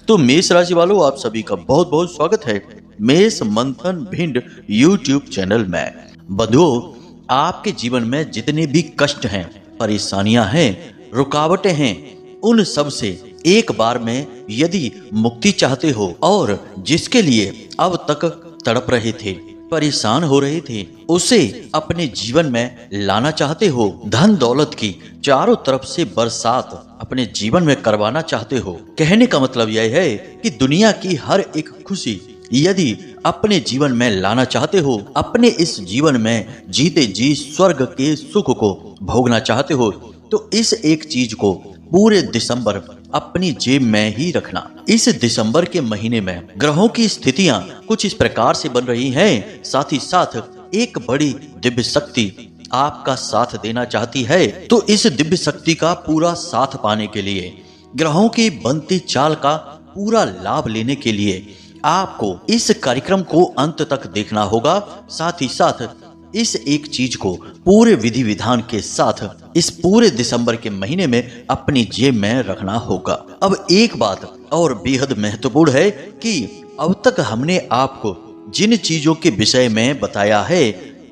तो मेष राशि वालों, आप सभी का बहुत बहुत स्वागत है मेष मंथन भिंड यूट्यूब चैनल में। बंधुओं, आपके जीवन में जितने भी कष्ट हैं, परेशानियां हैं, रुकावटें हैं, उन सब से एक बार में यदि मुक्ति चाहते हो और जिसके लिए अब तक तड़प रहे थे, परेशान हो रहे थे, उसे अपने जीवन में लाना चाहते हो, धन दौलत की चारों तरफ से बरसात अपने जीवन में करवाना चाहते हो। कहने का मतलब यह है कि दुनिया की हर एक खुशी यदि अपने जीवन में लाना चाहते हो, अपने इस जीवन में जीते जी स्वर्ग के सुख को भोगना चाहते हो, तो इस एक चीज को पूरे दिसंबर अपनी जेब में ही रखना। इस दिसंबर के महीने में ग्रहों की स्थितियां कुछ इस प्रकार से बन रही हैं, साथ ही साथ एक बड़ी दिव्य शक्ति आपका साथ देना चाहती है। तो इस दिव्य शक्ति का पूरा साथ पाने के लिए, ग्रहों की बनती चाल का पूरा लाभ लेने के लिए आपको इस कार्यक्रम को अंत तक देखना होगा। साथ ही साथ इस एक चीज को पूरे विधि विधान के साथ इस पूरे दिसंबर के महीने में अपनी जेब में रखना होगा। अब एक बात और बेहद महत्वपूर्ण है कि अब तक हमने आपको जिन चीजों के विषय में बताया है,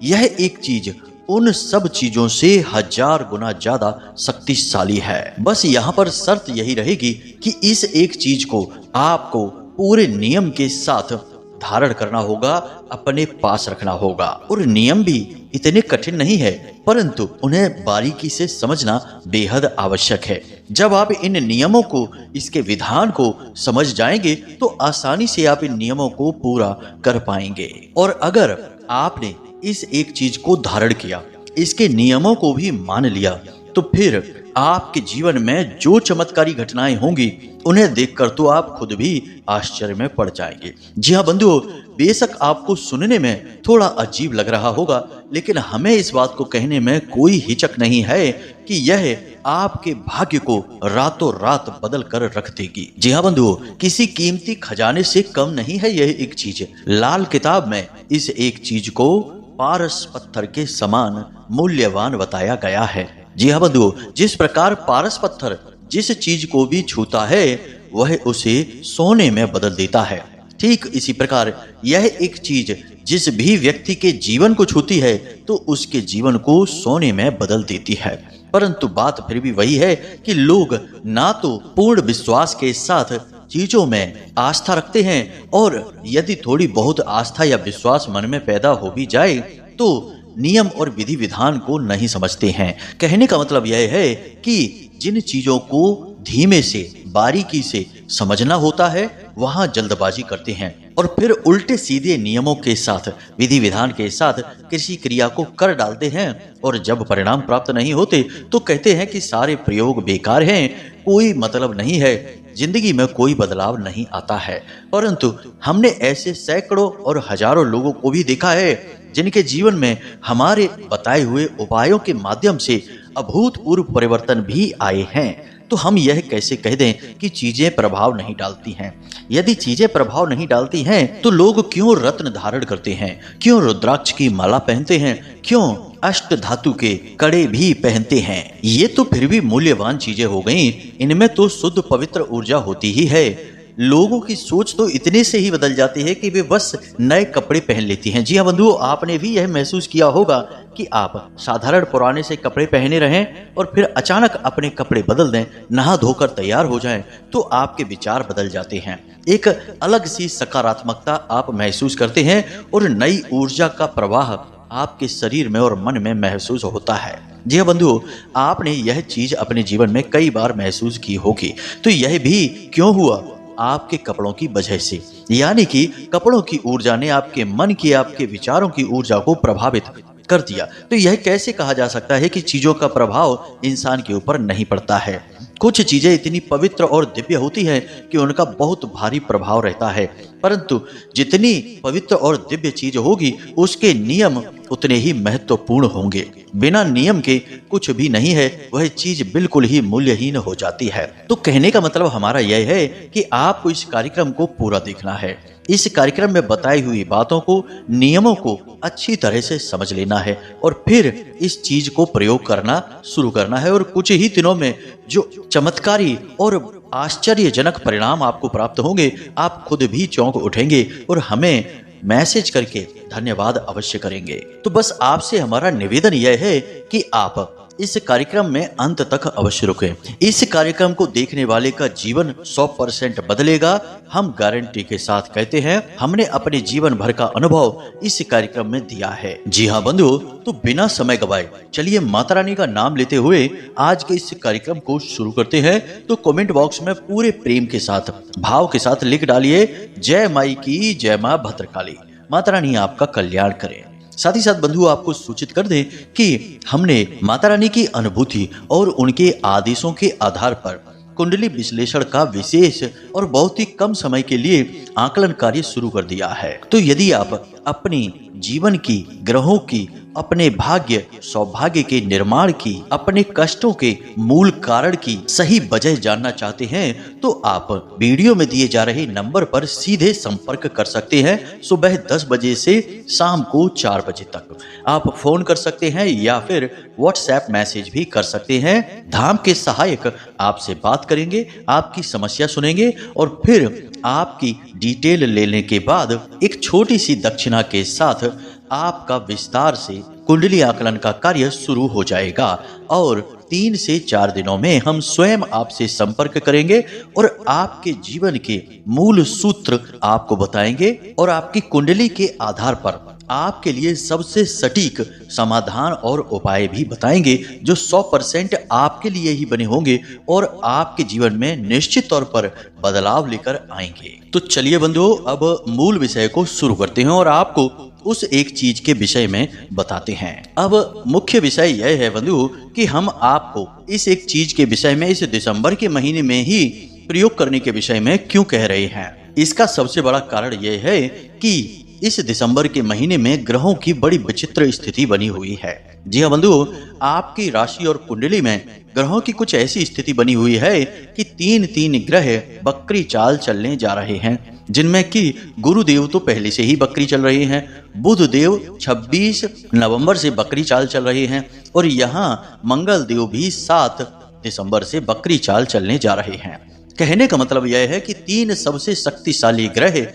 यह एक चीज उन सब चीजों से 1000 गुना ज्यादा शक्तिशाली है। बस यहाँ पर शर्त यही रहेगी कि इस एक चीज को आपको पूरे नियम के साथ धारण करना होगा, अपने पास रखना होगा। और नियम भी इतने कठिन नहीं है, परंतु उन्हें बारीकी से समझना बेहद आवश्यक है। जब आप इन नियमों को, इसके विधान को समझ जाएंगे तो आसानी से आप इन नियमों को पूरा कर पाएंगे। और अगर आपने इस एक चीज को धारण किया, इसके नियमों को भी मान लिया, तो फिर आपके जीवन में जो चमत्कारी घटनाएं होंगी, उन्हें देखकर तो आप खुद भी आश्चर्य में पड़ जाएंगे। जी हाँ बंधुओं, बेशक आपको सुनने में थोड़ा अजीब लग रहा होगा, लेकिन हमें इस बात को कहने में कोई हिचक नहीं है कि यह आपके भाग्य को रातों रात बदल कर रख देगी। जी हाँ बंधुओं, किसी कीमती खजाने से कम नहीं है यह एक चीज। लाल किताब में इस एक चीज को पारस पत्थर के समान मूल्यवान बताया गया है। जी हाँ बंधुओं, जिस प्रकार पारस पत्थर जिस चीज को भी छूता है वह उसे सोने में बदल देता है, ठीक इसी प्रकार यह एक चीज जिस भी व्यक्ति के जीवन को छूती है तो उसके जीवन को सोने में बदल देती है। परंतु बात फिर भी वही है कि लोग ना तो पूर्ण विश्वास के साथ चीजों में आस्था रखते हैं, और यदि थोड़ी बहुत आस्था या विश्वास मन में पैदा हो भी जाए तो नियम और विधि विधान को नहीं समझते हैं। कहने का मतलब यह है कि जिन चीजों को धीमे से, बारीकी से समझना होता है, वहां जल्दबाजी करते हैं और फिर उल्टे सीधे नियमों के साथ, विधि विधान के साथ किसी क्रिया को कर डालते हैं, और जब परिणाम प्राप्त नहीं होते तो कहते हैं कि सारे प्रयोग बेकार हैं, कोई मतलब नहीं है, जिंदगी में कोई बदलाव नहीं आता है। परंतु हमने ऐसे सैकड़ों और हजारों लोगों को भी देखा है जिनके जीवन में हमारे बताए हुए उपायों के माध्यम से अभूतपूर्व परिवर्तन भी आए हैं। तो हम यह कैसे कह दें कि चीजें प्रभाव नहीं डालती हैं? यदि चीजें प्रभाव नहीं डालती हैं तो लोग क्यों रत्न धारण करते हैं, क्यों रुद्राक्ष की माला पहनते हैं, क्यों अष्ट धातु के कड़े भी पहनते हैं? ये तो फिर भी मूल्यवान चीजें हो गईं, इनमें तो शुद्ध पवित्र ऊर्जा होती ही है। लोगों की सोच तो इतने से ही बदल जाती है कि वे बस नए कपड़े पहन लेती हैं। जी हाँ बंधुओं, आपने भी यह महसूस किया होगा कि आप साधारण पुराने से कपड़े पहने रहें और फिर अचानक अपने कपड़े बदल दें, नहा धोकर तैयार हो जाएं, तो आपके विचार बदल जाते हैं। एक अलग सी सकारात्मकता आप महसूस करते हैं और नई ऊर्जा का प्रवाह आपके शरीर में और मन में महसूस होता है। जी हाँ बंधुओं, आपने यह चीज अपने जीवन में कई बार महसूस की होगी। तो यह भी क्यों हुआ? आपके कपड़ों की वजह से, यानी कि कपड़ों की ऊर्जा ने आपके मन की, आपके विचारों की ऊर्जा को प्रभावित कर दिया। तो यह कैसे कहा जा सकता है कि चीजों का प्रभाव इंसान के ऊपर नहीं पड़ता है? कुछ चीजें इतनी पवित्र और दिव्य होती हैं कि उनका बहुत भारी प्रभाव रहता है, परंतु जितनी पवित्र और दिव्य चीज होगी उसके नियम उतने ही महत्वपूर्ण होंगे। बिना नियम के कुछ भी नहीं है, वह चीज बिल्कुल ही मूल्यहीन हो जाती है। तो कहने का मतलब हमारा यह है कि आपको इस कार्यक्रम को पूरा देखना है। इस कार्यक्रम में बताई हुई बातों को, नियमों को अच्छी तरह से समझ लेना है और फिर इस चीज को प्रयोग करना शुरू करना है, और कुछ ही दिनों में जो चमत्कारी और आश्चर्यजनक परिणाम आपको प्राप्त होंगे। आप खुद भी चौंक उठेंगे और हमें मैसेज करके धन्यवाद अवश्य करेंगे। तो बस आपसे हमारा निवेदन यह है कि आप इस कार्यक्रम में अंत तक अवश्य रुकें। इस कार्यक्रम को देखने वाले का जीवन 100% बदलेगा। हम गारंटी के साथ कहते हैं, हमने अपने जीवन भर का अनुभव इस कार्यक्रम में दिया है। जी हाँ बंधुओं, तो बिना समय गवाए चलिए माता रानी का नाम लेते हुए आज के इस कार्यक्रम को शुरू करते हैं। तो कमेंट बॉक्स में पूरे प्रेम के साथ, भाव के साथ लिख डालिए, जय माई की जय माँ भद्रकाली। माता रानी आपका कल्याण करें। साथ ही साथ बंधु आपको सूचित कर दें कि हमने माता रानी की अनुभूति और उनके आदेशों के आधार पर कुंडली विश्लेषण का विशेष और बहुत ही कम समय के लिए आकलन कार्य शुरू कर दिया है। तो यदि आप अपनी जीवन की, ग्रहों की, अपने भाग्य सौभाग्य के निर्माण की, अपने कष्टों के मूल कारण की सही वजह जानना चाहते हैं तो आप वीडियो में दिए जा रहे नंबर पर सीधे संपर्क कर सकते हैं। सुबह 10 बजे से शाम को 4 बजे तक आप फोन कर सकते हैं या फिर व्हाट्सएप मैसेज भी कर सकते हैं। धाम के सहायक आपसे बात करेंगे, आपकी समस्या सुनेंगे और फिर आपकी डिटेल लेने के बाद एक छोटी सी दक्षिणा के साथ आपका विस्तार से कुंडली आकलन का कार्य शुरू हो जाएगा और 3 से 4 दिनों में हम स्वयं आपसे संपर्क करेंगे और आपके जीवन के मूल सूत्र आपको बताएंगे और आपकी कुंडली के आधार पर आपके लिए सबसे सटीक समाधान और उपाय भी बताएंगे जो 100% आपके लिए ही बने होंगे और आपके जीवन में निश्चित तौर पर बदलाव लेकर आएंगे। तो चलिए बंधुओं, अब मूल विषय को शुरू करते हैं और आपको उस एक चीज के विषय में बताते हैं। अब मुख्य विषय यह है बंधु कि हम आपको इस एक चीज के विषय में इस दिसंबर के महीने में ही प्रयोग करने के विषय में क्यों कह रहे हैं। इसका सबसे बड़ा कारण यह है कि इस दिसंबर के महीने में ग्रहों की बड़ी विचित्र स्थिति बनी हुई है। जी हाँ बंधु, आपकी राशि और कुंडली में ग्रहों की कुछ ऐसी स्थिति बनी हुई है कि 3 ग्रह बकरी चाल चलने जा रहे हैं, जिनमें कि गुरुदेव तो पहले से ही बकरी चल रहे हैं, बुध देव 26 नवंबर से बकरी चाल चल रहे हैं और यहाँ मंगल देव भी 7 दिसंबर से बकरी चाल चलने जा रहे हैं। कहने का मतलब यह है कि 3 सबसे शक्तिशाली ग्रह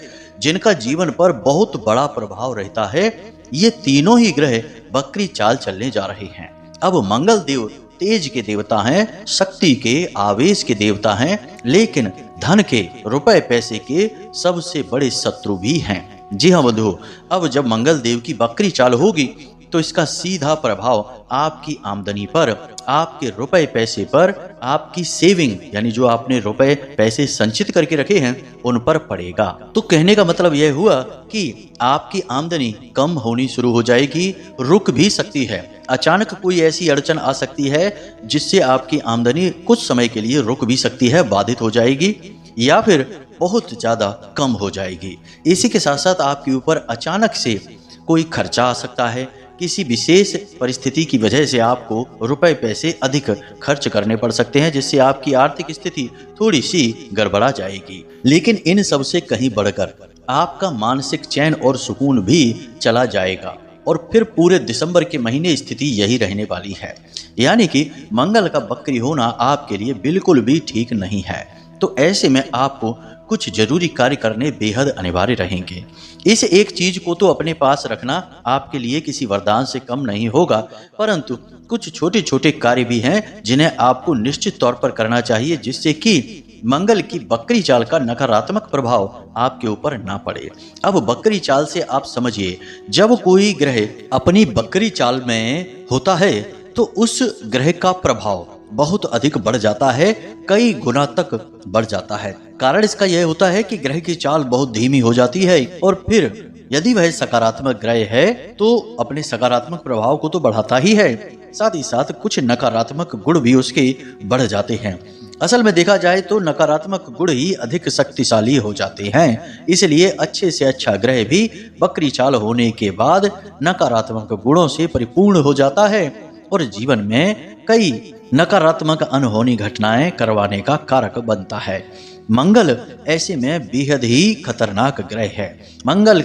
जिनका जीवन पर बहुत बड़ा प्रभाव रहता है, ये तीनों ही ग्रह बकरी चाल चलने जा रहे हैं। अब मंगल देव तेज के देवता हैं, शक्ति के, आवेश के देवता हैं, लेकिन धन के, रुपए पैसे के सबसे बड़े शत्रु भी हैं। जी हाँ बंधु, अब जब मंगल देव की बकरी चाल होगी तो इसका सीधा प्रभाव आपकी आमदनी पर, आपके रुपए पैसे पर, आपकी सेविंग यानी जो आपने रुपए पैसे संचित करके रखे हैं उन पर पड़ेगा। तो कहने का मतलब यह हुआ कि आपकी आमदनी कम होनी शुरू हो जाएगी, रुक भी सकती है। अचानक कोई ऐसी अड़चन आ सकती है जिससे आपकी आमदनी कुछ समय के लिए रुक भी सकती है, बाधित हो जाएगी या फिर बहुत ज्यादा कम हो जाएगी। इसी के साथ साथ आपके ऊपर अचानक से कोई खर्चा आ सकता है। किसी विशेष परिस्थिति की वजह से आपको रुपए पैसे अधिक खर्च करने पड़ सकते हैं, जिससे आपकी आर्थिक स्थिति थोड़ी सी गड़बड़ा जाएगी। लेकिन इन सब से कहीं बढ़कर आपका मानसिक चैन और सुकून भी चला जाएगा और फिर पूरे दिसंबर के महीने स्थिति यही रहने वाली है। यानी कि मंगल का बकरी होना आपके लिए बिल्कुल भी ठीक नहीं है। तो ऐसे में आपको कुछ जरूरी कार्य करने बेहद अनिवार्य रहेंगे। इस एक चीज को तो अपने पास रखना आपके लिए किसी वरदान से कम नहीं होगा, परंतु कुछ छोटे छोटे कार्य भी हैं जिन्हें आपको निश्चित तौर पर करना चाहिए, जिससे कि मंगल की बकरी चाल का नकारात्मक प्रभाव आपके ऊपर ना पड़े। अब बकरी चाल से आप समझिए, जब कोई ग्रह अपनी बकरी चाल में होता है तो उस ग्रह का प्रभाव बहुत अधिक बढ़ जाता है, कई गुना तक बढ़ जाता है। कारण इसका यह होता है कि ग्रह की चाल बहुत धीमी हो जाती है और फिर यदि वह सकारात्मक ग्रह है तो अपने सकारात्मक प्रभाव को तो बढ़ाता ही है, साथ ही साथ कुछ नकारात्मक गुण भी उसके बढ़ जाते हैं। असल में देखा जाए तो नकारात्मक गुण ही अधिक शक्तिशाली हो जाते हैं, इसलिए अच्छे से अच्छा ग्रह भी बकरी चाल होने के बाद नकारात्मक गुणों से परिपूर्ण हो जाता है और जीवन में कई नकारात्मक अनहोनी घटनाएं करवाने का कारक बनता है। मंगल ऐसे में बेहद ही खतरनाक ग्रह है। मंगल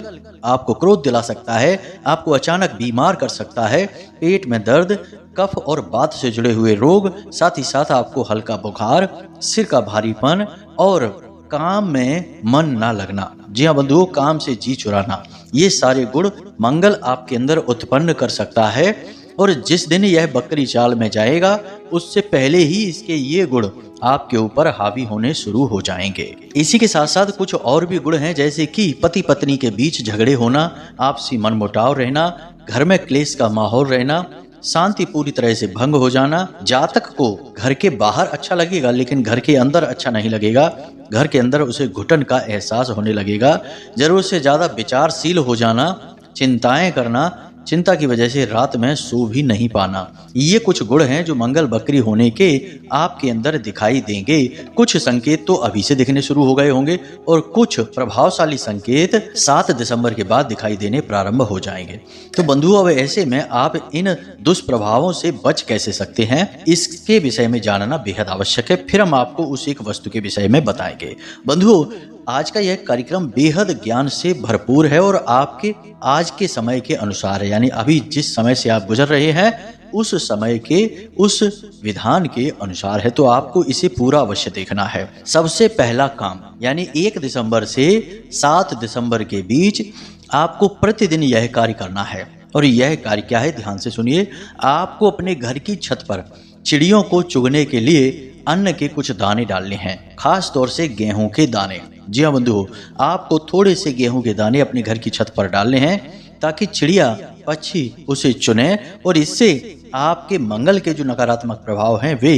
आपको क्रोध दिला सकता है, आपको अचानक बीमार कर सकता है, पेट में दर्द, कफ और वात से जुड़े हुए रोग, साथ ही साथ आपको हल्का बुखार, सिर का भारीपन और काम में मन ना लगना। जी हाँ बंधुओं, काम से जी चुराना, ये सारे गुण मंगल आपके अंदर उत्पन्न कर सकता है। और जिस दिन यह बकरी चाल में जाएगा उससे पहले ही इसके ये गुण आपके ऊपर हावी होने शुरू हो जाएंगे। इसी के साथ साथ कुछ और भी गुण हैं, जैसे कि पति पत्नी के बीच झगड़े होना, आपसी मनमुटाव रहना, घर में क्लेश का माहौल रहना, शांति पूरी तरह से भंग हो जाना। जातक को घर के बाहर अच्छा लगेगा लेकिन घर के अंदर अच्छा नहीं लगेगा। घर के अंदर उसे घुटन का एहसास होने लगेगा। जरूरत से ज्यादा विचारशील हो जाना, चिंताएं करना, चिंता की वजह से रात में सो भी नहीं पाना। ये कुछ गुण हैं जो मंगल बकरी होने के आपके अंदर दिखाई देंगे। कुछ संकेत तो अभी से दिखने शुरू हो गए होंगे और कुछ प्रभावशाली संकेत 7 दिसंबर के बाद दिखाई देने प्रारंभ हो जाएंगे। तो बंधुओं, अब ऐसे में आप इन दुष्प्रभावों से बच कैसे सकते हैं, इसके विषय में जानना बेहद आवश्यक है। फिर हम आपको उस एक वस्तु के विषय में बताएंगे। बंधुओं, आज का यह कार्यक्रम बेहद ज्ञान से भरपूर है और आपके आज के समय के अनुसार है, यानी अभी जिस समय से आप गुजर रहे हैं उस समय के उस विधान के अनुसार है। तो आपको इसे पूरा अवश्य देखना है। सबसे पहला काम, यानी 1 दिसंबर से 7 दिसंबर के बीच आपको प्रतिदिन यह कार्य करना है। और यह कार्य क्या है, ध्यान से सुनिए। आपको अपने घर की छत पर चिड़ियों को चुगने के लिए अन्न के कुछ दाने डालने हैं, खास तौर से गेहूं के दाने। जी हाँ बंधुओं, आपको थोड़े से गेहूं के दाने अपने घर की छत पर डालने हैं ताकि चिड़िया पक्षी उसे चुने और इससे आपके मंगल के जो नकारात्मक प्रभाव हैं वे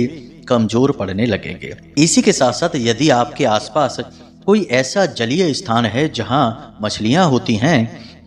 कमजोर पड़ने लगेंगे। इसी के साथ साथ यदि आपके आसपास कोई ऐसा जलीय स्थान है जहां मछलियां होती हैं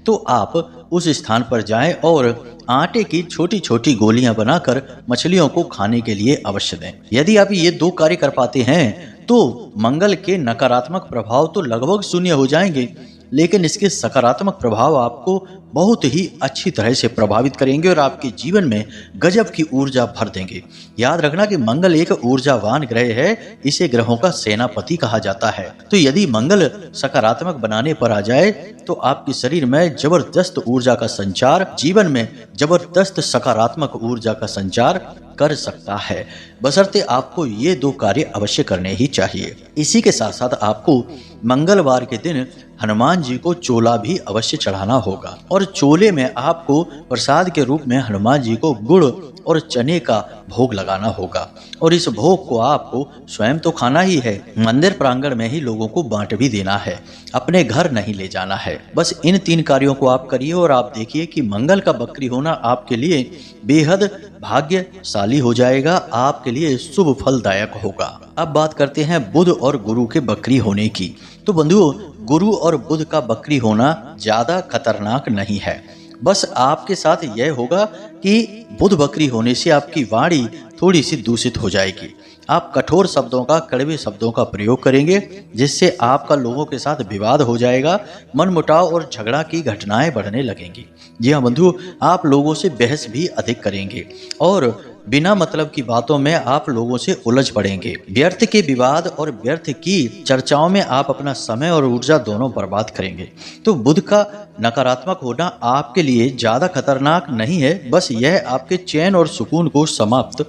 तो आप उस स्थान पर जाएं और आटे की छोटी छोटी गोलियां बनाकर मछलियों को खाने के लिए अवश्य दें। यदि आप ये 2 कार्य कर पाते हैं तो मंगल के नकारात्मक प्रभाव तो लगभग शून्य हो जाएंगे, लेकिन इसके सकारात्मक प्रभाव आपको बहुत ही अच्छी तरह से प्रभावित करेंगे और आपके जीवन में गजब की ऊर्जा भर देंगे। याद रखना कि मंगल एक ऊर्जावान ग्रह है, इसे ग्रहों का सेनापति कहा जाता है। तो यदि मंगल सकारात्मक बनाने पर आ जाए तो आपके शरीर में जबरदस्त ऊर्जा का संचार, जीवन में जबरदस्त सकारात्मक ऊर्जा का संचार कर सकता है, बशर्ते आपको ये 2 कार्य अवश्य करने ही चाहिए। इसी के साथ साथ आपको मंगलवार के दिन हनुमान जी को चोला भी अवश्य चढ़ाना होगा और चोले में आपको प्रसाद के रूप में हनुमान जी को गुड़ और चने का भोग लगाना होगा और इस भोग को आपको स्वयं तो खाना ही है, मंदिर प्रांगण में ही लोगों को बांट भी देना है, अपने घर नहीं ले जाना है। बस इन 3 कार्यों को आप करिए और आप देखिए कि मंगल का बकरी होना आपके लिए बेहद भाग्यशाली हो जाएगा, आपके लिए शुभ फलदायक होगा। अब बात करते हैं बुध और गुरु के बकरी होने की। तो बंधुओं, गुरु और बुध का बकरी होना ज्यादा खतरनाक नहीं है। बस आपके साथ यह होगा कि बुध बकरी होने से आपकी वाणी थोड़ी सी दूषित हो जाएगी। आप कठोर शब्दों का, कड़वे शब्दों का प्रयोग करेंगे जिससे आपका लोगों के साथ विवाद हो जाएगा, मनमुटाव और झगड़ा की घटनाएं बढ़ने लगेंगी। जी हाँ बंधु, आप लोगों से बहस भी अधिक करेंगे और बिना मतलब की बातों में आप लोगों से उलझ पड़ेंगे। व्यर्थ के विवाद और व्यर्थ की चर्चाओं में आप अपना समय और ऊर्जा दोनों बर्बाद करेंगे। तो बुध का नकारात्मक होना आपके लिए ज्यादा खतरनाक नहीं है, बस यह आपके चैन और सुकून को समाप्त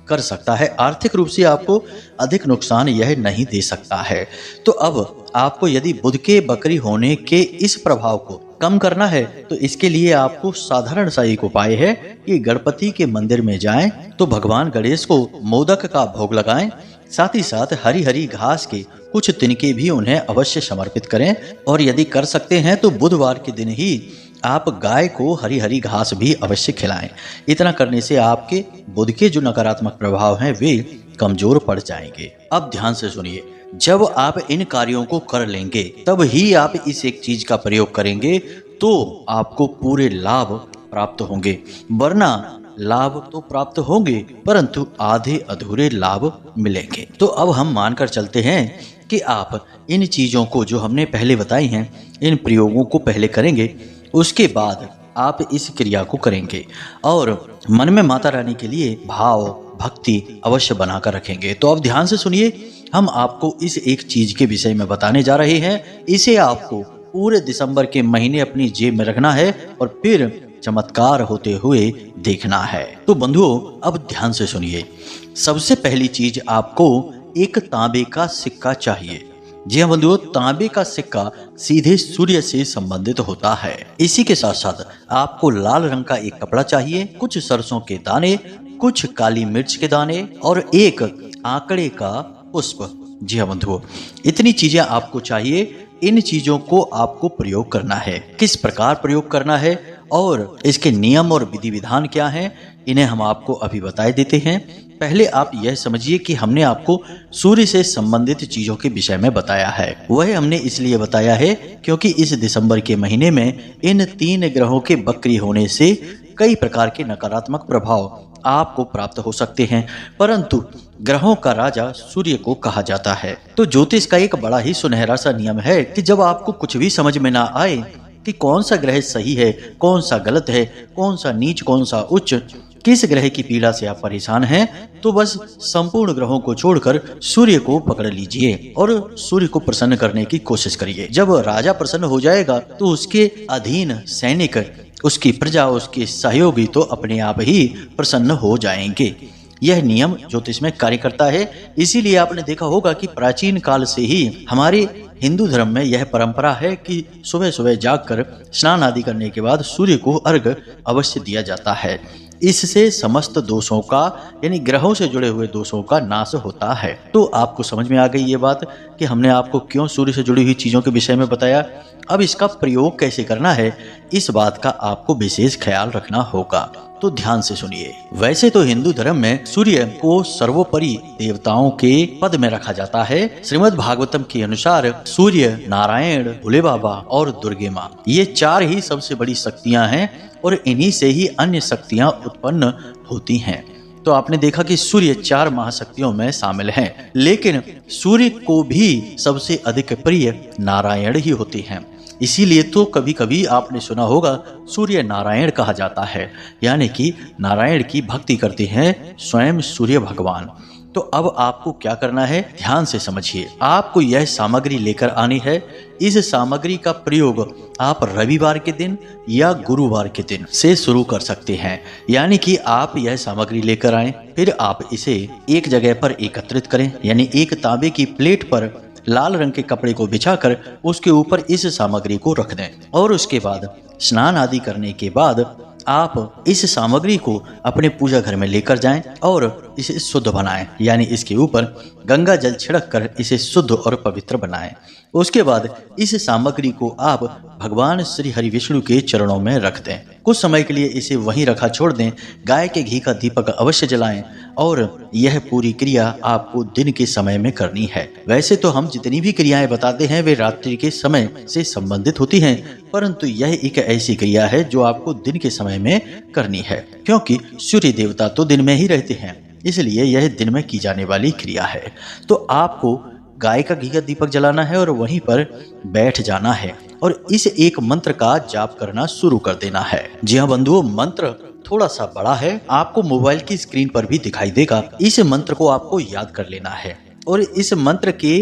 कर सकता है। आर्थिक रूप से आपको अधिक नुकसान यह नहीं दे सकता है। तो अब आपको यदि बुध के बकरी होने के इस प्रभाव को कम करना है तो इसके लिए आपको साधारण सा एक उपाय है कि गणपति के मंदिर में जाएं तो भगवान गणेश को मोदक का भोग लगाएं, साथ ही साथ हरी हरी घास के कुछ तिनके भी उन्हें अवश्य समर्पित करें और यदि कर सकते हैं तो बुधवार के दिन ही आप गाय को हरी हरी घास भी अवश्य खिलाएं। इतना करने से आपके बुध के जो नकारात्मक प्रभाव हैं वे कमजोर पड़ जाएंगे। अब ध्यान से सुनिए, जब आप इन कार्यों को कर लेंगे तब ही आप इस एक चीज का प्रयोग करेंगे तो आपको पूरे लाभ प्राप्त होंगे, वरना लाभ तो प्राप्त होंगे परंतु आधे अधूरे लाभ मिलेंगे। तो अब हम मानकर चलते हैं कि आप इन चीजों को जो हमने पहले बताई हैं, इन प्रयोगों को पहले करेंगे, उसके बाद आप इस क्रिया को करेंगे और मन में माता रानी के लिए भाव भक्ति अवश्य बनाकर रखेंगे। तो अब ध्यान से सुनिए, हम आपको इस एक चीज के विषय में बताने जा रहे हैं। इसे आपको पूरे दिसंबर के महीने अपनी जेब में रखना है और फिर चमत्कार होते हुए देखना है। तो बंधुओं, अब ध्यान से सुनिए। सबसे पहली चीज आपको एक तांबे का सिक्का चाहिए। जी हाँ बंधुओं, तांबे का सिक्का सीधे सूर्य से संबंधित होता है। इसी के साथ साथ आपको लाल रंग का एक कपड़ा चाहिए, कुछ सरसों के दाने, कुछ काली मिर्च के दाने और एक आंकड़े का पुष्प। जी हाँ बंधुओं, इतनी चीजें आपको चाहिए। इन चीजों को आपको प्रयोग करना है। किस प्रकार प्रयोग करना है और इसके नियम और विधि विधान क्या हैं, इन्हें हम आपको अभी बता देते हैं। पहले आप यह समझिए कि हमने आपको सूर्य से संबंधित चीजों के विषय में बताया है। वह हमने इसलिए बताया है क्योंकि इस दिसंबर के महीने में इन 3 ग्रहों के वक्री होने से कई प्रकार के नकारात्मक प्रभाव आपको प्राप्त हो सकते हैं, परंतु ग्रहों का राजा सूर्य को कहा जाता है। तो ज्योतिष का एक बड़ा ही सुनहरा सा नियम है कि जब आपको कुछ भी समझ में ना आए कि कौन सा ग्रह सही है, कौन सा गलत है, कौन सा नीच, कौन सा उच्च, किस ग्रह की पीड़ा से आप परेशान हैं, तो बस संपूर्ण ग्रहों को छोड़कर सूर्य को पकड़ लीजिए और सूर्य को प्रसन्न करने की कोशिश करिए। जब राजा प्रसन्न हो जाएगा तो उसके अधीन सैनिक, उसकी प्रजा, उसके सहयोगी तो अपने आप ही प्रसन्न हो जाएंगे। यह नियम ज्योतिष में कार्य करता है। इसीलिए आपने देखा होगा कि प्राचीन काल से ही हमारे हिंदू धर्म में यह परंपरा है कि सुबह सुबह जागकर स्नान आदि करने के बाद सूर्य को अर्घ अवश्य दिया जाता है। इससे समस्त दोषों का, यानी ग्रहों से जुड़े हुए दोषों का नाश होता है। तो आपको समझ में आ गई ये बात कि हमने आपको क्यों सूर्य से जुड़ी हुई चीजों के विषय में बताया। अब इसका प्रयोग कैसे करना है, इस बात का आपको विशेष ख्याल रखना होगा। तो ध्यान से सुनिए। वैसे तो हिंदू धर्म में सूर्य को सर्वोपरि देवताओं के पद में रखा जाता है। श्रीमद् भागवतम के अनुसार सूर्य, नारायण, भोले बाबा और दुर्गे माँ, ये 4 ही सबसे बड़ी शक्तियां हैं और इन्हीं से ही अन्य शक्तियां उत्पन्न होती हैं। तो आपने देखा कि सूर्य 4 महाशक्तियों में शामिल हैं, लेकिन सूर्य को भी सबसे अधिक प्रिय नारायण ही होते हैं। इसीलिए तो कभी कभी आपने सुना होगा सूर्य नारायण कहा जाता है, यानी कि नारायण की भक्ति करते हैं स्वयं सूर्य भगवान। तो अब आपको क्या करना है, ध्यान से समझिए। आपको यह सामग्री लेकर आनी है। इस सामग्री का प्रयोग आप रविवार के दिन या गुरुवार के दिन से शुरू कर सकते हैं। यानी कि आप यह सामग्री लेकर आएं, फिर आप इसे एक जगह पर एकत्रित करें, यानी एक तांबे की प्लेट पर लाल रंग के कपड़े को बिछाकर उसके ऊपर इस सामग्री को रख दें और उसके बाद स्नान आदि करने के बाद आप इस सामग्री को अपने पूजा घर में लेकर जाएं और इसे शुद्ध बनाएं, यानी इसके ऊपर गंगा जल छिड़क कर इसे शुद्ध और पवित्र बनाएं। उसके बाद इस सामग्री को आप भगवान श्री हरि विष्णु के चरणों में रख दें। कुछ समय के लिए इसे वहीं रखा छोड़ दें। गाय के घी का दीपक अवश्य जलाएं और यह पूरी क्रिया आपको दिन के समय में करनी है। वैसे तो हम जितनी भी क्रियाएं बताते हैं वे रात्रि के समय से संबंधित होती हैं, परंतु यह एक ऐसी क्रिया है जो आपको दिन के समय में करनी है, क्योंकि सूर्य देवता तो दिन में ही रहते हैं, इसलिए यह दिन में की जाने वाली क्रिया है। तो आपको गाय का घी का दीपक जलाना है और वहीं पर बैठ जाना है और इस एक मंत्र का जाप करना शुरू कर देना है। जी हाँ बंधुओं, मंत्र थोड़ा सा बड़ा है, आपको मोबाइल की स्क्रीन पर भी दिखाई देगा। इस मंत्र को आपको याद कर लेना है और इस मंत्र के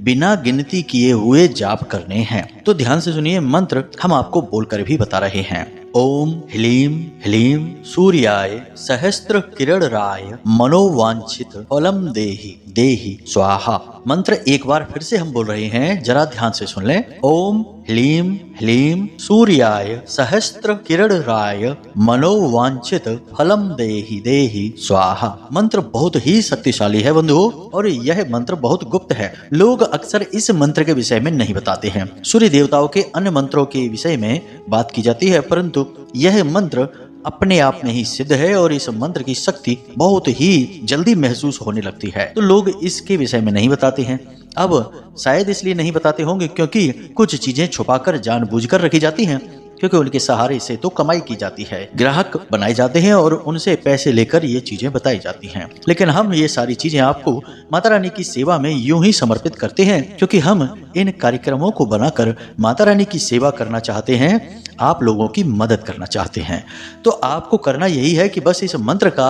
बिना गिनती किए हुए जाप करने हैं। तो ध्यान से सुनिए, मंत्र हम आपको बोलकर भी बता रहे हैं। ओम ह्लीं ह्लीं सूर्याय सहस्त्र किरण राय मनोवांछित फलम देहि देहि स्वाहा। मंत्र एक बार फिर से हम बोल रहे हैं, जरा ध्यान से सुन लें। ओम ह्लीं ह्लीं सूर्याय सहस्त्र किरण राय मनोवांछित फलम देहि देहि स्वाहा। मंत्र बहुत ही शक्तिशाली है बंधुओं और यह मंत्र बहुत गुप्त है। लोग अक्सर इस मंत्र के विषय में नहीं बताते हैं। सूर्य देवताओं के अन्य मंत्रों के विषय में बात की जाती है, परंतु यह मंत्र अपने आप में ही सिद्ध है और इस मंत्र की शक्ति बहुत ही जल्दी महसूस होने लगती है। तो लोग इसके विषय में नहीं बताते हैं। अब शायद इसलिए नहीं बताते होंगे क्योंकि कुछ चीजें छुपाकर जानबूझकर रखी जाती हैं, क्योंकि उनके सहारे से तो कमाई की जाती है, ग्राहक बनाए जाते हैं और उनसे पैसे लेकर ये चीजें बताई जाती हैं। लेकिन हम ये सारी चीजें आपको माता रानी की सेवा में यूं ही समर्पित करते हैं, क्योंकि हम इन कार्यक्रमों को बनाकर माता रानी की सेवा करना चाहते हैं, आप लोगों की मदद करना चाहते हैं। तो आपको करना यही है कि बस इस मंत्र का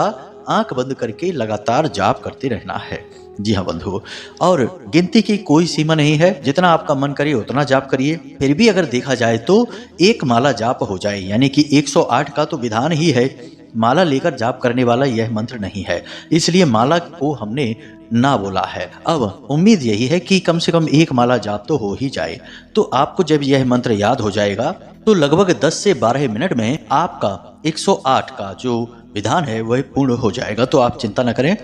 आंख बंद करके लगातार जाप करते रहना है। जी हाँ बंधु, और गिनती की कोई सीमा नहीं है, जितना आपका मन करे उतना जाप करिए। फिर भी अगर देखा जाए तो एक माला जाप हो जाए, यानी कि 108 का तो विधान ही है, माला लेकर जाप करने वाला यह मंत्र नहीं है, इसलिए माला को हमने ना बोला है। अब उम्मीद यही है कि कम से कम एक माला जाप तो हो ही जाए। तो आपको जब यह मंत्र याद हो जाएगा तो लगभग 10 से 12 मिनट में आपका 108 का जो विधान है वह पूर्ण हो जाएगा। तो आप चिंता न करें,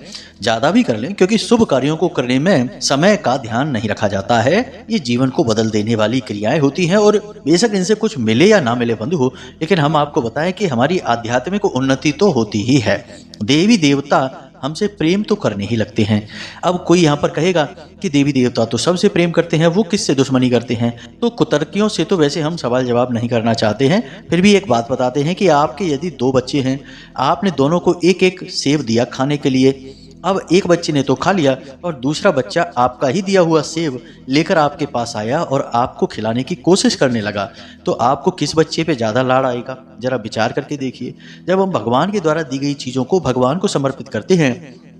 ज्यादा भी कर लें, क्योंकि शुभ कार्यों को करने में समय का ध्यान नहीं रखा जाता है। ये जीवन को बदल देने वाली क्रियाएं होती हैं, और बेशक इनसे कुछ मिले या ना मिले बंधु, लेकिन हम आपको बताएं कि हमारी आध्यात्मिक उन्नति तो होती ही है। देवी देवता हमसे प्रेम तो करने ही लगते हैं। अब कोई यहाँ पर कहेगा कि देवी देवता तो सबसे प्रेम करते हैं, वो किससे दुश्मनी करते हैं? तो कुतर्कियों से तो वैसे हम सवाल जवाब नहीं करना चाहते हैं, फिर भी एक बात बताते हैं कि आपके यदि 2 बच्चे हैं, आपने दोनों को एक एक सेब दिया खाने के लिए। अब एक बच्चे ने तो खा लिया और दूसरा बच्चा आपका ही दिया हुआ सेब लेकर आपके पास आया और आपको खिलाने की कोशिश करने लगा, तो आपको किस बच्चे पे ज्यादा लाड़ आएगा? जरा विचार करके देखिए। जब हम भगवान के द्वारा दी गई चीजों को भगवान को समर्पित करते हैं,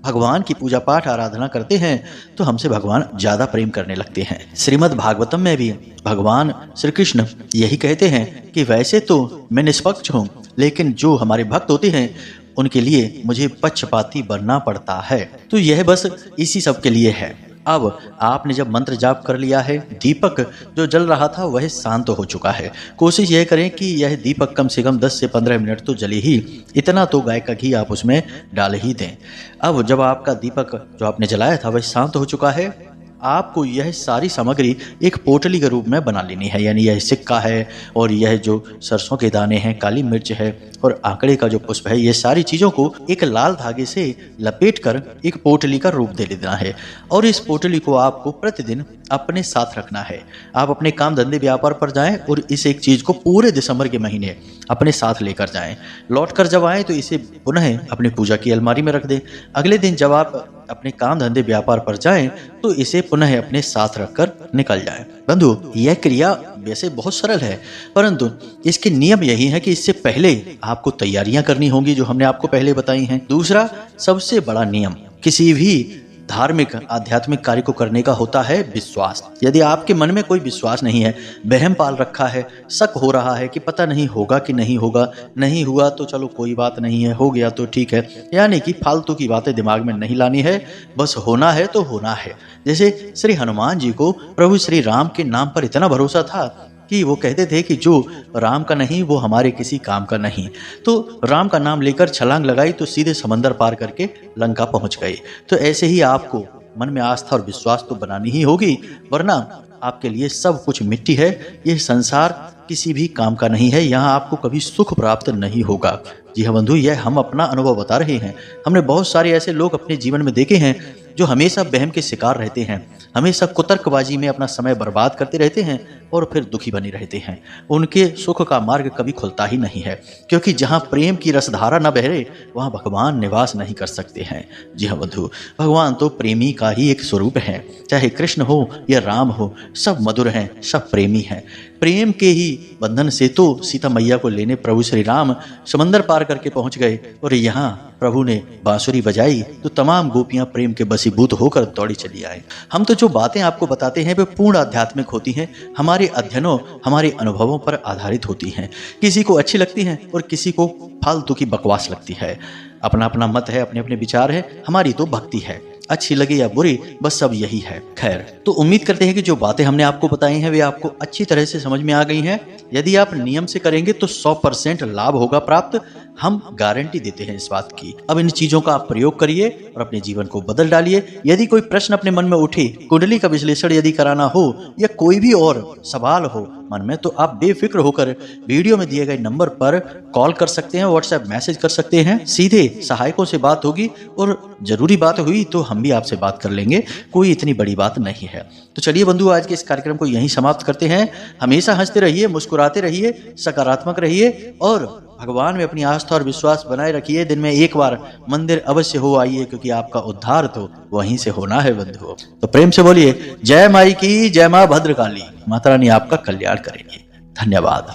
भगवान की पूजा पाठ आराधना करते हैं, तो हमसे भगवान ज्यादा प्रेम करने लगते हैं। श्रीमद् भागवतम में भी भगवान श्री कृष्ण यही कहते हैं कि वैसे तो मैं निष्पक्ष हूँ, लेकिन जो हमारे भक्त होते हैं उनके लिए मुझे पक्षपाती बनना पड़ता है। तो यह बस इसी सब के लिए है। अब आपने जब मंत्र जाप कर लिया है, दीपक जो जल रहा था वह शांत हो चुका है। कोशिश यह करें कि यह दीपक कम से कम 10 से 15 मिनट तो जले ही, इतना तो गाय का घी आप उसमें डाल ही दें। अब जब आपका दीपक जो आपने जलाया था वह शांत हो चुका है, आपको यह सारी सामग्री एक पोटली के रूप में बना लेनी है, यानी यह सिक्का है और यह जो सरसों के दाने हैं, काली मिर्च है और आंकड़े का जो पुष्प है, ये सारी चीज़ों को एक लाल धागे से लपेटकर एक पोटली का रूप दे देना है। और इस पोटली को आपको प्रतिदिन अपने साथ रखना है। आप अपने काम धंधे व्यापार पर जाएं और इस एक चीज़ को पूरे दिसंबर के महीने अपने साथ लेकर जाएं। लौट कर जब आएँ तो इसे पुनः अपनी पूजा की अलमारी में रख दें। अगले दिन जब आप अपने काम धंधे व्यापार पर जाएं तो इसे पुनः अपने साथ रखकर निकल जाएं। बंधु, यह क्रिया वैसे बहुत सरल है, परंतु इसके नियम यही है कि इससे पहले आपको तैयारियां करनी होंगी, जो हमने आपको पहले बताई हैं। दूसरा सबसे बड़ा नियम किसी भी धार्मिक आध्यात्मिक कार्य को करने का होता है विश्वास। यदि आपके मन में कोई विश्वास नहीं है, वहम पाल रखा है, शक हो रहा है कि पता नहीं होगा कि नहीं होगा, नहीं हुआ तो चलो कोई बात नहीं है, हो गया तो ठीक है, यानी कि फालतू की बातें दिमाग में नहीं लानी है, बस होना है तो होना है। जैसे श्री हनुमान जी को प्रभु श्री राम के नाम पर इतना भरोसा था कि वो कहते थे कि जो राम का नहीं वो हमारे किसी काम का नहीं। तो राम का नाम लेकर छलांग लगाई तो सीधे समंदर पार करके लंका पहुंच गए। तो ऐसे ही आपको मन में आस्था और विश्वास तो बनानी ही होगी, वरना आपके लिए सब कुछ मिट्टी है। यह संसार किसी भी काम का नहीं है, यहाँ आपको कभी सुख प्राप्त नहीं होगा। जी हाँ बंधु, यह हम अपना अनुभव बता रहे हैं। हमने बहुत सारे ऐसे लोग अपने जीवन में देखे हैं जो हमेशा वहम के शिकार रहते हैं, हमेशा कुतर्कबाजी में अपना समय बर्बाद करते रहते हैं और फिर दुखी बने रहते हैं। उनके सुख का मार्ग कभी खुलता ही नहीं है, क्योंकि जहाँ प्रेम की रसधारा न बहरे वहाँ भगवान निवास नहीं कर सकते हैं। जी हाँ बंधु, भगवान तो प्रेमी का ही एक स्वरूप है। चाहे कृष्ण हो या राम हो, सब मधुर हैं, सब प्रेमी हैं। प्रेम के ही बंधन से तो सीता मैया को लेने प्रभु श्री राम समंदर पार करके पहुंच गए, और यहाँ प्रभु ने बांसुरी बजाई तो तमाम गोपियां प्रेम के बसीभूत होकर दौड़ी चली आए। हम तो जो बातें आपको बताते हैं वे पूर्ण आध्यात्मिक होती हैं, हमारे अध्ययनों हमारे अनुभवों पर आधारित होती हैं। किसी को अच्छी लगती हैं और किसी को फालतू की बकवास लगती है। अपना अपना मत है, अपने अपने विचार है। हमारी तो भक्ति है, अच्छी लगे या बुरी, बस सब यही है। खैर, तो उम्मीद करते हैं कि जो बातें हमने आपको बताई हैं वे आपको अच्छी तरह से समझ में आ गई हैं। यदि आप नियम से करेंगे तो 100% लाभ होगा प्राप्त, हम गारंटी देते हैं इस बात की। अब इन चीजों का आप प्रयोग करिए और अपने जीवन को बदल डालिए। यदि कोई प्रश्न अपने मन में उठे, कुंडली का विश्लेषण यदि कराना हो या कोई भी और सवाल हो मन में, तो आप बेफिक्र होकर वीडियो में दिए गए नंबर पर कॉल कर सकते हैं, व्हाट्सएप मैसेज कर सकते हैं। सीधे सहायकों से बात होगी और जरूरी बात हुई तो हम भी आपसे बात कर लेंगे, कोई इतनी बड़ी बात नहीं है। तो चलिए बंधु, आज के इस कार्यक्रम को यहीं समाप्त करते हैं। हमेशा हंसते रहिए, मुस्कुराते रहिए, सकारात्मक रहिए और भगवान में अपनी आस्था और विश्वास बनाए रखिए। दिन में एक बार मंदिर अवश्य हो आइए, क्योंकि आपका उद्धार तो वहीं से होना है बंधु। तो प्रेम से बोलिए जय माई की, जय मां भद्रकाली। माता रानी आपका कल्याण करेंगे। धन्यवाद।